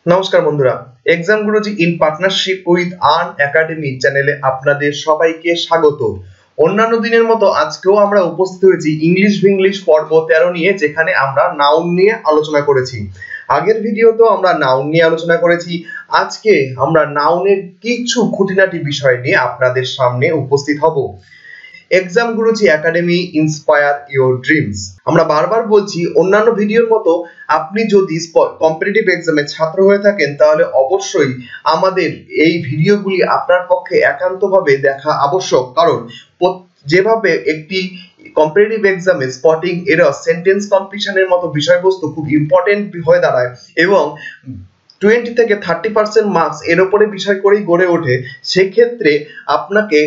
নমস্কার বন্ধুরা, exam Guruji in partnership with earn academy চ্যানেলে আপনাদের সবাইকে স্বাগত। অন্যান্য দিনের মতো আজকেও আমরা উপস্থিত হয়েছি ইংলিশ ভিংলিশ পর্ব 13 নিয়ে, যেখানে আমরা নাউন নিয়ে আলোচনা করেছি। আগের ভিডিওতেও আমরা নাউন নিয়ে আলোচনা করেছি। আজকে আমরা নাউনের কিছু খুঁটিনাটি বিষয় নিয়ে আপনাদের সামনে উপস্থিত হব। Exam Guruji academy inspire your dreams. আমরা বারবার বলছি, অন্যান্য ভিডিওর মতো আপনি যদি কম্পিটিটিভ এক্সামে ছাত্র হয়ে থাকেন তাহলে অবশ্যই আমাদের এই ভিডিওগুলি আপনার পক্ষে একান্তভাবে দেখা আবশ্যক। কারণ যেভাবে একটি কম্পিটিটিভ এক্সামে স্পটিং এরর, সেন্টেন্স কমপ্লিশনের মতো বিষয়বস্তু খুব ইম্পর্টেন্ট হয়ে দাঁড়ায় এবং 20 থেকে 30% মার্কস এর উপরে বিষয় করেই গড়ে ওঠে, সেক্ষেত্রে আপনাকে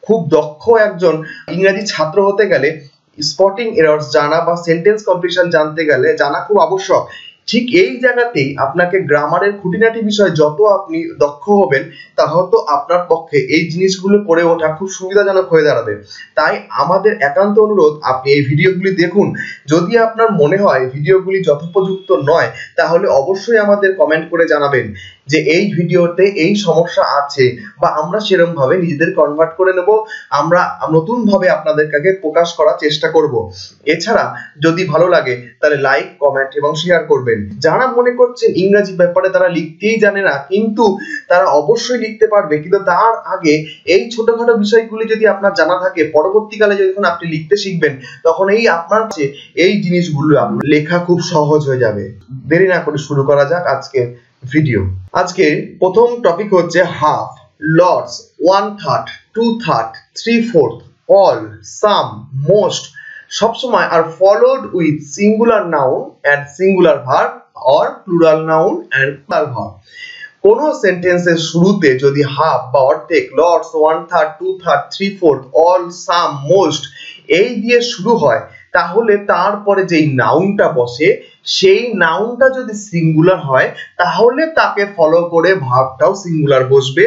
খুব দক্ষ একজন ইংরেজি ছাত্র হতে গেলে স্পটিং এরর্স জানা বা সেন্টেন্স কমপ্লিশন জানা খুব আবশ্যক। ঠিক এই জায়গাতেই আপনাকে গ্রামারের খুঁটিনাটি বিষয় যত আপনি দক্ষ হবেন, তত আপনার পক্ষে এই জিনিসগুলো করে ওঠা খুব সুবিধাজনক হয়ে দাঁড়াবে। তাই আমাদের একান্ত অনুরোধ, আপনি এই ভিডিওগুলি দেখুন। যদি আপনার মনে হয় ভিডিওগুলি যথোপযুক্ত নয়, তাহলে অবশ্যই আমাদের কমেন্ট করে জানাবেন যে এই ভিডিওতে এই সমস্যা আছে, বা আমরা সেরকম ভাবে নিজেদের কনভার্ট করে নেব, আমরা নতুন ভাবে আপনাদের কাছে প্রকাশ করার চেষ্টা করব। এছাড়া যদি ভালো লাগে তাহলে লাইক, কমেন্ট এবং শেয়ার করবেন। যারা মনে করছেন ইংরেজি ব্যাপারে তারা লিখতেই জানে না, কিন্তু তারা অবশ্যই লিখতে পারবে, কিন্তু তার আগে এই ছোটখাটো বিষয়গুলি যদি আপনার জানা থাকে, পরবর্তীকালে যখন আপনি লিখতে শিখবেন তখন আপনার এই জিনিসগুলো লেখা খুব সহজ হয়ে যাবে। দেরি না করে শুরু করা যাক আজকে ভিডিও। আজকে প্রথম টপিক হচ্ছে half, lots, 1/3, 2/3, 3/4, all, some, most সবসময় আর followed with singular noun and singular verb or plural noun and plural verb. কোন সেন্টেন্সের শুরুতে যদি হাফ বা অর্ধেক, লটস, 1/3, 2/3, 3/4, অল, সাম, মোস্ট এই দিয়ে শুরু হয়, তাহলে তারপরে যেই নাউনটা বসে সেই নাউনটা যদি সিঙ্গুলার হয় তাহলে তাকে ফলো করে ভার্বটাও সিঙ্গুলার বসবে।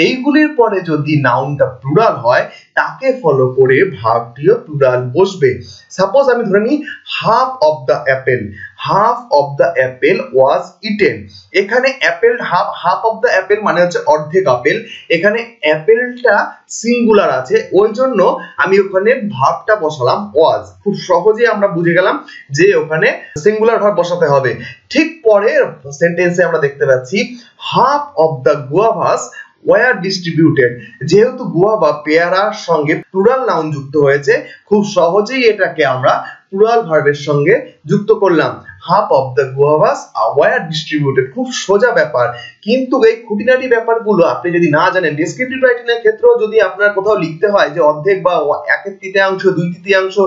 এইগুলির পরে যদি নাউনটা প্লুরাল হয় তাকে ফলো করে ভার্বটিও প্লুরাল বসবে। সাপোজ আমি ধরে নিই half of the apple, half of the apple was eaten. এখানে apple half of the apple মানে হচ্ছে অর্ধেক আপেল। এখানে অ্যাপেলটা সিঙ্গুলার আছে, ওই জন্য আমি ওখানে ভার্বটা বসালাম ওয়াজ। খুব সহজেই আমরা বুঝে গেলাম যে ওখানে সিঙ্গুলার ভার্ব বসাতে হবে। ঠিক পরের সেন্টেন্সে আমরা দেখতে পাচ্ছি half of the guavas were distributed. যেহেতু গুয়াভা পেয়ারার সঙ্গে প্লুরাল নাউন যুক্ত হয়েছে, খুব সহজেই এটাকে আমরা প্লুরাল ভার্বের সঙ্গে যুক্ত করলাম। Half of the guavas were distributed, খুব সোজা ব্যাপার, কিন্তু এই খুঁটিনাটি ব্যাপারগুলো আপনি যদি না জানেন, ডেসক্রিপটিভ রাইটিং এর ক্ষেত্রেও যদি আপনার কোথাও লিখতে হয় যে অর্ধেক বা 1/3, 2/3,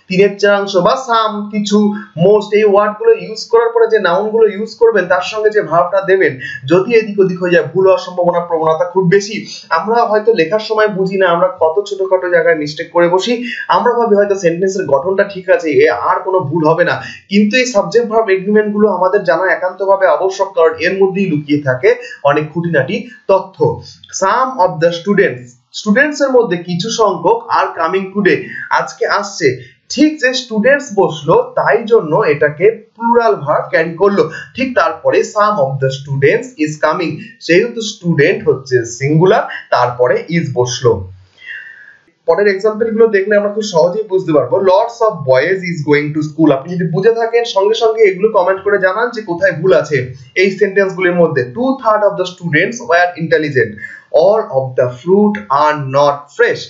3/4 বা সাম কিছু, মোস্ট, এই ওয়ার্ডগুলো ইউজ করার পরে যে নাউনগুলো ইউজ করবেন তার সঙ্গে যে ভার্বটা দেবেন, যদি এদিক ওদিক হয়ে যায় ভুল হওয়ার প্রবণতা খুব বেশি। আমরা হয়তো লেখার সময় বুঝি না, আমরা কত ছোটখাটো জায়গায় মিস্টেক করে বসি। আমরা ভাবি হয়তো সেন্টেন্সের গঠনটা ঠিক আছে, আর কোনো ভুল হবে না, কিন্তু এই সাবজেক্ট ভার্ব এগ্রিমেন্ট গুলো আমাদের জানা একান্তভাবে আবশ্যক, কারণ এর মধ্যেই লুকিয়ে থাকে অনেক খুঁটিনাটি তথ্য। সাম অফ দ্য স্টুডেন্টস এর মধ্যে কিছু সংখ্যক আর কামিং টুডে, আজকে আসছে। ঠিক যে স্টুডেন্টস বসলো তাই জন্য এটাকে প্লুরাল ভার্ব ক্যারি করলো। ঠিক তারপরে some of the students is coming, যেহেতু স্টুডেন্ট হচ্ছে সিঙ্গুলার, তারপরে ইজ বসলো। পরের এক্সাম্পল গুলো দেখলে আমরা খুব সহজেই বুঝতে পারবো। Lots of boys is going to school. আপনি যদি বুঝে থাকেন সঙ্গে সঙ্গে এগুলো কমেন্ট করে জানান যে কোথায় ভুল আছে এই সেন্টেন্স গুলির মধ্যে। 2/3 of the students were intelligent, all of the fruit are not fresh,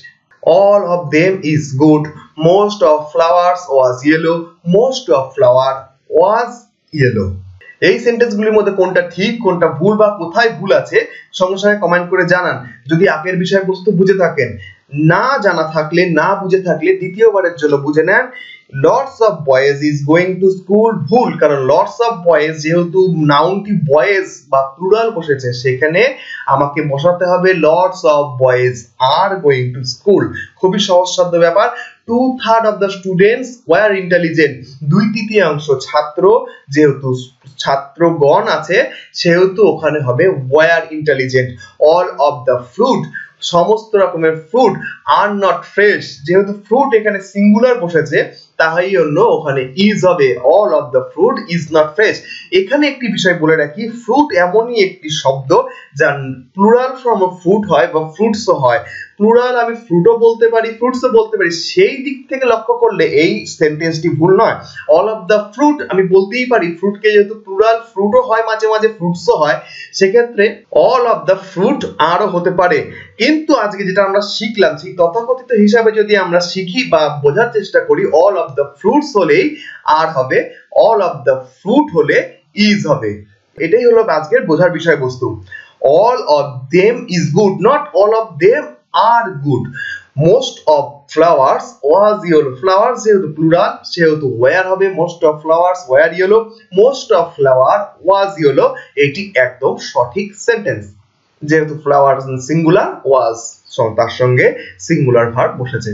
all of them is good, most of flowers was yellow, most of flower was yellow। এই সেন্টেন্সগুলির মধ্যে কোনটা ঠিক কোনটা ভুল বা কোথায় ভুল আছে সঙ্গে সঙ্গে কমেন্ট করে জানান যদি আগের বিষয়বস্তু বুঝে থাকেন। না জানা থাকলে, না বুঝে থাকলে দ্বিতীয়বারের জন্য বুঝে নেন। Lots of boys is going to school ভুল, কারণ লটস অফ বয়েজ যেহেতু নাউনটি বয়েজ বা প্লুরাল বসেছে, সেখানে আমাকে বসাতে হবে lots of boys are going to school. খুবই সহজসাধ্য ব্যাপার। 2/3 of the students were intelligent, 2/3 ছাত্র, যেহেতু ছাত্রগণ আছে সেহেতু ওখানে হবে were intelligent. All of the fruit সমস্ত রকমের ফ্রুট আর নট ফ্রেশ, যেহেতু ফ্রুট এখানে সিঙ্গুলার বসেছে তাই জন্য ওখানে ইজ হবে, all of the fruit is not fresh. এখানে একটি বিষয় বলে রাখি, ফ্রুট এমনই একটি শব্দ যার প্লুরাল ফর্ম অফ ফ্রুট হয় বা ফ্রুটসও হয়। প্লুরাল আমি ফ্রুটও বলতে পারি, ফ্রুটসও বলতে পারি, সেই দিক থেকে লক্ষ্য করলে এই সেন্টেন্সটি ভুল নয়। অল অফ দ্য ফ্রুট আমি বলতেই পারি, ফ্রুটকে যেহেতু প্লুরাল ফ্রুটও হয় মাঝে মাঝে ফ্রুটসও হয়, সেক্ষেত্রে অল অফ দ্য ফ্রুট আরও হতে পারে। কিন্তু আজকে যেটা আমরা শিখলাম সেই তথাকথিত হিসাবে যদি আমরা শিখি বা বোঝার চেষ্টা করি, অল অফ দ্য ফ্রুটস হলেই আর হবে, অল অফ দ্য ফ্রুট হলে ইজ হবে। এটাই হলো আজকের বোঝার বিষয়বস্তু। all of them is good, not all of them are good. most of flowers was yellow, flowers যেহেতু প্লুরাল সেহেতু where হবে, most of flowers were yellow, most of flower was yellow, এটি একদম সঠিক সেন্টেন্স। যেহেতু flowers সিঙ্গুলার, was তার সঙ্গে singular verb বসেছে।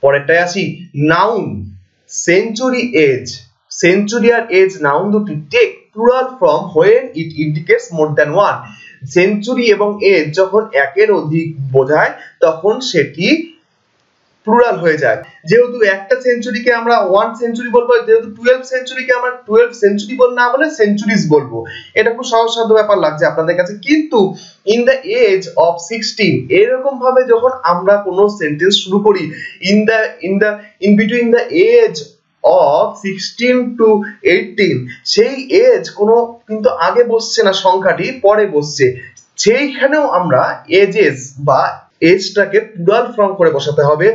পরেরটায় আসি, নাউন সেঞ্চুরি এজ, সেঞ্চুরি আর এজ নাউন দুটি take plural form when it indicates more than one. Century এবং এজ যখন একের অধিক বোঝায় তখন সেটি প্লুরাল হয়ে যায়। যেহেতু একটা সেঞ্চুরিকে আমরা 1 সেঞ্চুরি বলবো, যেহেতু 12 সেঞ্চুরিকে আমরা 12 সেঞ্চুরি না বলে সেঞ্চুরিজ বলবো। এটা খুব সহজসাধ্য ব্যাপার লাগছে আপনাদের কাছে, কিন্তু ইন দ্য এজ অফ 16 এরকম ভাবে যখন আমরা কোনো সেন্টেন্স শুরু করি, in between the age of 16 to 18, সেই এজ কোনো কিন্তু আগে বসছে না, সংখ্যাটি পরে বসছে, সেইখানেও আমরা এজেস বা এজটাকে প্লুরাল ফর্ম করে বসাতে হবে।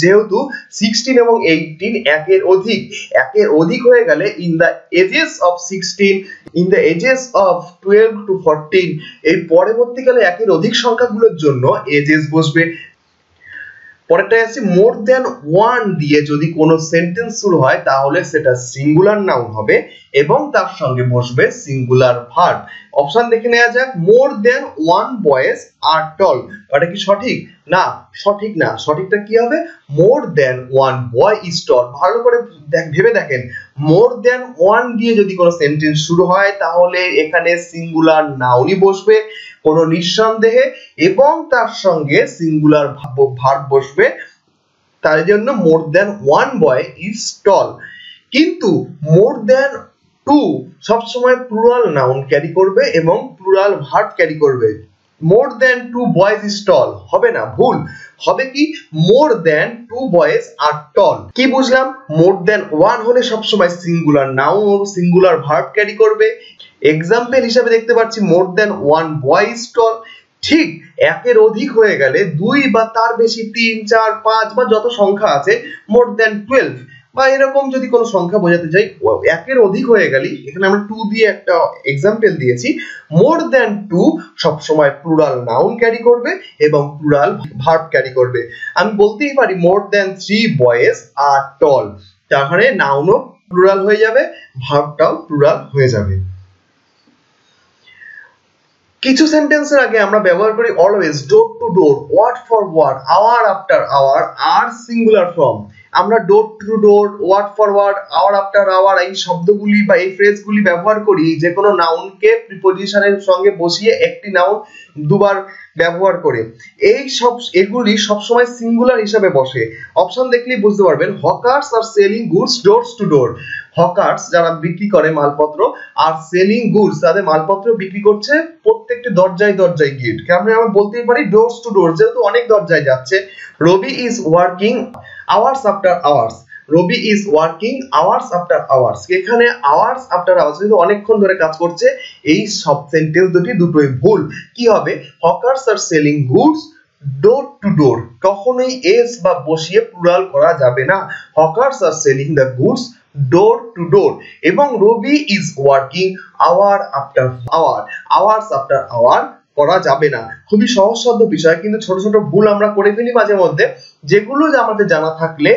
যেহেতু 16 এবং 18 একের অধিক হয়ে গেলে in the ages of 16, in the ages of 12 to 14, এই পরবর্তীকালে একের অধিক সংখ্যাগুলোর জন্য এজেস বসবে। পরেরটায় আছে, মোর দ্যান ওয়ান দিয়ে যদি কোনো সেন্টেন্স শুরু হয় তাহলে সেটা সিঙ্গুলার নাউন হবে এবং তার সঙ্গে বসবে সিঙ্গুলার ভার্ব। অপশন দেখে নেওয়া যাক। মোর দ্যান ওয়ান বয়েজ আর টল, এটা কি সঠিক? না, সঠিক না। সঠিকটা কি হবে? মোর দ্যান ওয়ান বয় ইজ টল। ভালো করে ভেবে দেখেন, মোর দ্যান ওয়ান দিয়ে যদি কোনো সেন্টেন্স শুরু হয় তাহলে এখানে সিঙ্গুলার নাউনই বসবে কোনো নিঃসন্দেহে এবং তার সঙ্গে সিঙ্গুলার ভার্ব বসবে, তার জন্য more than one boy is tall. কিন্তু মোর দ্যান টু সবসময় প্লুরাল নাউন ক্যারি করবে এবং প্লুরাল ভার্ব ক্যারি করবে। More than two boys is tall হবে না, ভুল হবে। কি? More than two boys are tall. কি বুঝলাম? মোর দ্যান ওয়ান হলে সবসময় সিঙ্গুলার নাউন ও সিঙ্গুলার ভার্ব ক্যারি করবে। এক্সাম্পল হিসাবে দেখতে পাচ্ছি more than one boy is tall. ঠিক একের অধিক হয়ে গেলে, দুই বা তার বেশি, 3, 4, 5 বা যত সংখ্যা আছে, মোর দ্যান 12 বা এরকম যদি কোনো সংখ্যা বোঝাতে চাই, একের অধিক হয়ে গেলে, এখানে আমরা 2 দিয়ে একটা এক্সাম্পল দিয়েছি, মোর দ্যান 2 সবসময় প্লুরাল নাউন ক্যারি করবে এবং প্লুরাল ভার্ব ক্যারি করবে। আমি বলতেই পারি মোর দ্যান 3 বয়েজ আর টল, তাহলে নাউনও প্লুরাল হয়ে যাবে, ভার্বটাও প্লুরাল হয়ে যাবে। কিছু সেন্টেন্সের আগে আমরা ব্যবহার করি always, door to door, word for word, hour after hour আর সিঙ্গুলার ফর্ম। আমরা door to door, word for word, hour after hour এই শব্দগুলি বা এই ফ্রেজগুলি ব্যবহার করি যে কোনো নাউনকে প্রিপজিশনের সঙ্গে বসিয়ে একটি নাউন দুবার ব্যবহার করে। এগুলি সবসময় সিঙ্গুলার হিসাবে বসে। অপশন দেখলেই বুঝতে পারবেন। Hawkers are selling goods doors to door, hawkers যারা বিক্রি করে মালপত্র আর সেলিং গুডস তাদের মালপত্র বিক্রি করছে প্রত্যেকটি দরজায় দরজায় গিয়ে। আমরা বলতেই পারি ডোরস টু ডোর, যেহেতু অনেক দরজায় যাচ্ছে। Rabi is working hours after hours, Rabi is working hours after hours, এখানে আওয়ার্স আফটার আওয়ার্স কিন্তু অনেকক্ষণ ধরে কাজ করছে। এই সব সেন্টেন্স দুটোই ভুল। কি হবে? Hawkers are selling goods door to door, কখনোই এস বা বসিয়ে প্লুরাল করা যাবে না। Hawkers are selling the goods door to door. এবং Rabi is working hour after hour, hours after hour করা যাবে না। খুবই সহজসাধ্য বিষয়, কিন্তু ছোট ছোট ভুল আমরা করে ফেলি মাঝে মধ্যে, যেগুলো আমাদের জানা থাকলে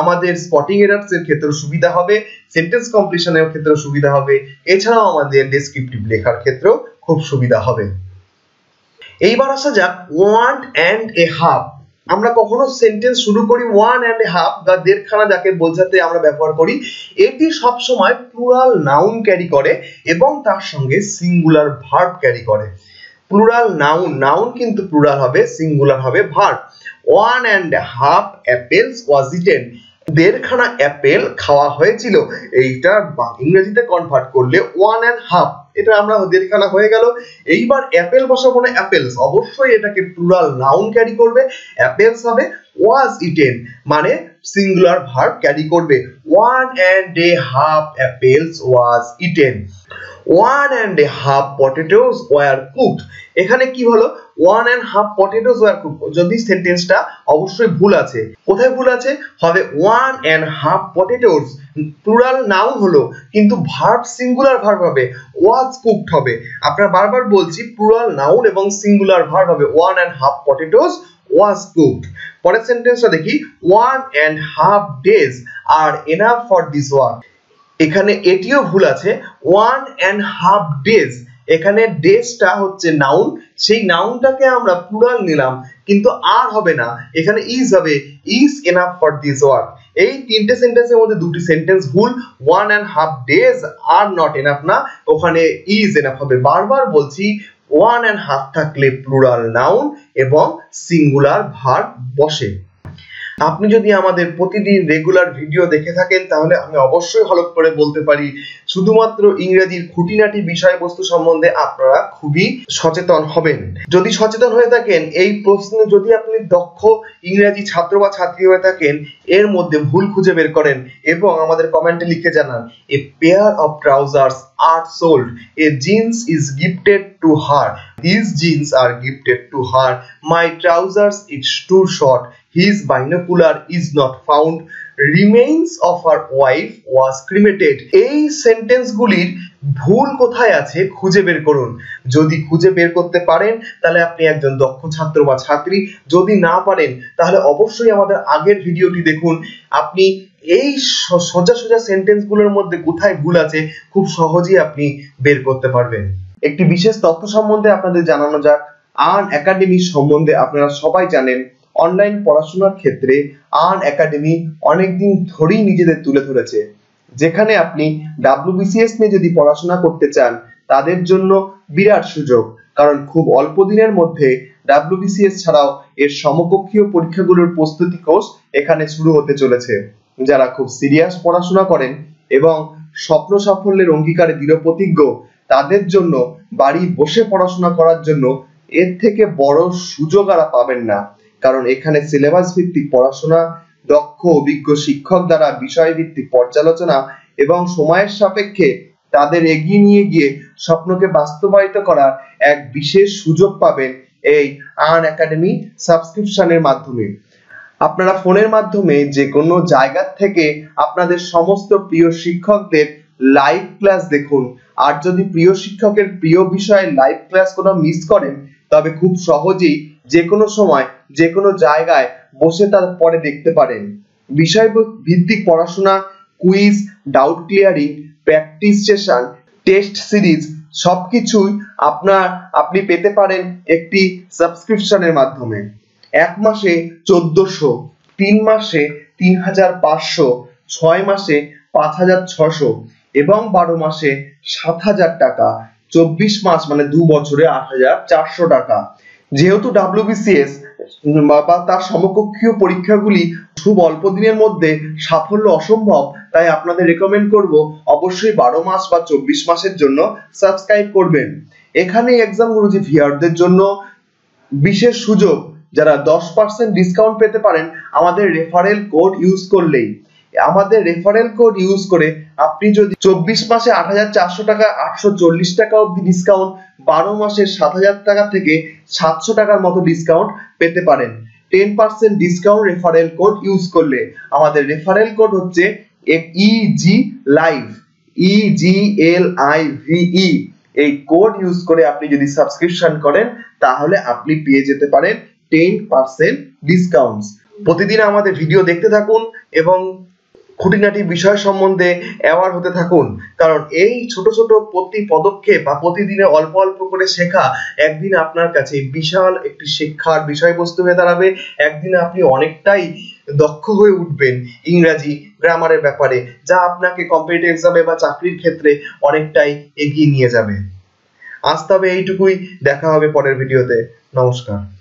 আমাদের স্পটিং এরারস এর ক্ষেত্রে সুবিধা হবে, সেন্টেন্স কমপ্লিশনের ক্ষেত্রে সুবিধা হবে, এছাড়াও আমাদের ডেসক্রিপটিভ লেখার ক্ষেত্রেও খুব সুবিধা হবে। এইবার আসা যাক ওয়ান অ্যান্ড এ হাফ। আমরা কখনো সেন্টেন্স শুরু করি ওয়ান অ্যান্ড এ হাফ বা দেড়খানা, যাকে বোঝাতে আমরা ব্যবহার করি। এটি সবসময় প্লুরাল নাউন ক্যারি করে এবং তার সঙ্গে সিঙ্গুলার ভার্ব ক্যারি করে। প্লুরাল নাউন, নাউন কিন্তু প্লুরাল হবে, সিঙ্গুলার হবে ভার্ব। 1.5 অ্যাপেলস ওয়াজ ইটেন, দেড়খানা অ্যাপেল খাওয়া হয়েছিল। এইটা ইংরেজিতে কনভার্ট করলে 1.5, এটা আমরা দেড়খানা হয়ে গেল। এইবার অ্যাপেল বসাবো না অ্যাপেলস, অবশ্যই এটাকে প্লুরাল নাউন ক্যারি করবে, অ্যাপেলস হবে। ওয়াজ ইটেন মানে সিঙ্গুলার ভার্ব ক্যারি করবে, 1.5 apples was eaten. 1.5 potatoes were cooked, এখানে কি হলো 1.5 potatoes were cooked, যদি সেন্টেন্সটা অবশ্যই ভুল আছে। কোথায় ভুল আছে? হবে 1.5 potatoes প্লুরাল নাউন হলো কিন্তু ভার্ব সিঙ্গুলার ভার্ব হবে, was cooked হবে। আপনারা বারবার বলছি প্লুরাল নাউন এবং সিঙ্গুলার ভার্ব হবে 1.5 potatoes was cooked। পরের সেন্টেন্সটা দেখি, 1.5 days are enough for this work, এখানে এটিও ভুল আছে, 1.5 days, এখানে ডেজটা হচ্ছে নাউন, সেই নাউনটাকে আমরা প্লুরাল নিলাম কিন্তু আর হবে না, এখানে ইজ হবে, is enough for this work. এই তিনটে সেন্টেন্সের মধ্যে দুটি সেন্টেন্স ভুল, 1.5 days আর নট এনাফ না, ওখানে ইজ এনাফ হবে। বারবার বলছি 1.5 থাকলে প্লুরাল নাউন এবং সিঙ্গুলার ভার্ব বসে। আপনি যদি আমাদের প্রতিদিন রেগুলার ভিডিও দেখে থাকেন তাহলে আমি অবশ্যই হলফ করে বলতে পারি শুধুমাত্র ইংরেজির খুঁটিনাটি বিষয়বস্তু সম্বন্ধে আপনারা খুবই সচেতন হবেন। যদি সচেতন হয়ে থাকেন, এই প্রশ্নে যদি আপনি দক্ষ ইংরেজি ছাত্র বা ছাত্রী হয়ে থাকেন, এর মধ্যে ভুল খুঁজে বের করেন এবং আমাদের কমেন্টে লিখে জানান, a pair of trousers are sold, a jeans is gifted to her, this jeans are gifted to her, my trousers is too short, his binocular is not found, remains of her wife was cremated। এই সেন্টেন্সগুলির ভুল কোথায় আছে খুঁজে বের করুন। যদি খুঁজে বের করতে পারেন তাহলে আপনি একজন দক্ষ ছাত্র বা ছাত্রী, যদি না পারেন তাহলে অবশ্যই আমাদের আগের ভিডিওটি দেখুন। আপনি এই সোজা সোজা সেন্টেন্সগুলোর মধ্যে কোথায় ভুল আছে খুব সহজেই আপনি বের করতে পারবেন। একটি বিশেষ তথ্য সম্বন্ধে আপনাদের জানানো যাক। আর্ন একাডেমি সম্বন্ধে আপনারা সবাই জানেন, অনলাইন পড়াশোনার ক্ষেত্রে আর্ন একাডেমি অনেকদিন ধরেই নিজেদের তুলে ধরেছে। যেখানে আপনি WBCS নিয়ে যদি পড়াশোনা করতে চান তাদের জন্য বিরাট সুযোগ, কারণ খুব অল্প দিনের মধ্যে WBCS ছাড়াও এর সমকক্ষীয় পরীক্ষাগুলোর প্রস্তুতি কোর্স এখানে শুরু হতে চলেছে। যারা খুব সিরিয়াস পড়াশোনা করেন এবং স্বপ্ন সাফল্যের অঙ্গীকারে দৃঢ়প্রতিজ্ঞ, তাদের জন্য বাড়ি বসে পড়াশোনা করার জন্য এর থেকে বড় সুযোগ আর পাবেন না। কারণ এখানে সিলেবাস ভিত্তিক পড়াশোনা, দক্ষ অভিজ্ঞ শিক্ষক দ্বারা বিষয় ভিত্তিক পর্যালোচনা এবং সময়ের সাপেক্ষে তাদের এগিয়ে নিয়ে গিয়ে স্বপ্নকে বাস্তবায়িত করার এক বিশেষ সুযোগ পাবেন এই আর্ন একাডেমি সাবস্ক্রিপশনের মাধ্যমে। আপনারা ফোনের মাধ্যমে যে কোনো জায়গা থেকে আপনাদের সমস্ত প্রিয় শিক্ষকদের লাইভ ক্লাস দেখুন। আর যদি প্রিয় শিক্ষকের প্রিয় বিষয়ে লাইভ ক্লাস কোনো মিস করেন তবে খুব সহজেই যে কোনো সময় যে কোনো জায়গায় বসে তার পরে দেখতে পারেন। বিষয় ভিত্তিক পড়াশোনা, quiz, doubt clearing, practice session, test series সবকিছুই আপনি পেতে পারেন একটি সাবস্ক্রিপশনের মাধ্যমে। 1 মাসে 1400, 3 মাসে 3500, 6 মাসে 5600 এবং 12 মাসে 7000 টাকা, 24 মাস মানে 2 বছরে 8400 টাকা। যেহেতু WBCS বা তার সমকক্ষীয় পরীক্ষাগুলি খুব অল্প দিনের মধ্যে সাফল্য অসম্ভব, তাই আপনাদের রেকমেন্ড করব অবশ্যই 12 মাস বা 24 মাসের জন্য সাবস্ক্রাইব করবেন। এখানে এক্সাম গুরুজি ভিউয়ারদের জন্য বিশেষ সুযোগ, যারা 10% ডিসকাউন্ট পেতে পারেন আমাদের রেফারেল কোড ইউজ করলেই। আমাদের রেফারেল কোড ইউজ করে আপনি যদি 24 মাসে 8400 টাকা 840 টাকা অবধি ডিসকাউন্ট, 12 মাসে 7000 টাকা থেকে 700 টাকার মতো ডিসকাউন্ট পেতে পারেন। 10% ডিসকাউন্ট রেফারেল কোড ইউজ করলে। আমাদের রেফারেল কোড হচ্ছে EG live, EGLIVE। এই কোড ইউজ করে আপনি যদি সাবস্ক্রিপশন করেন তাহলে আপনি পেয়ে যেতে পারেন 10% ডিসকাউন্ট। প্রতিদিন আমাদের ভিডিও দেখতে থাকুন এবং খুঁটিনাটি বিষয় সম্বন্ধে অ্যাওয়ার হতে থাকুন, কারণ এই ছোট ছোট প্রতি পদক্ষেপ বা প্রতিদিনে অল্প অল্প করে শেখা একদিন আপনার কাছে বিশাল একটি শিক্ষার বিষয়বস্তু হয়ে দাঁড়াবে। একদিন আপনি অনেকটাই দক্ষ হয়ে উঠবেন ইংরাজি গ্রামারের ব্যাপারে, যা আপনাকে কম্পিটিটিভ এক্সামে বা চাকরির ক্ষেত্রে অনেকটাই এগিয়ে নিয়ে যাবে। আজ তবে এইটুকুই, দেখা হবে পরের ভিডিওতে। নমস্কার।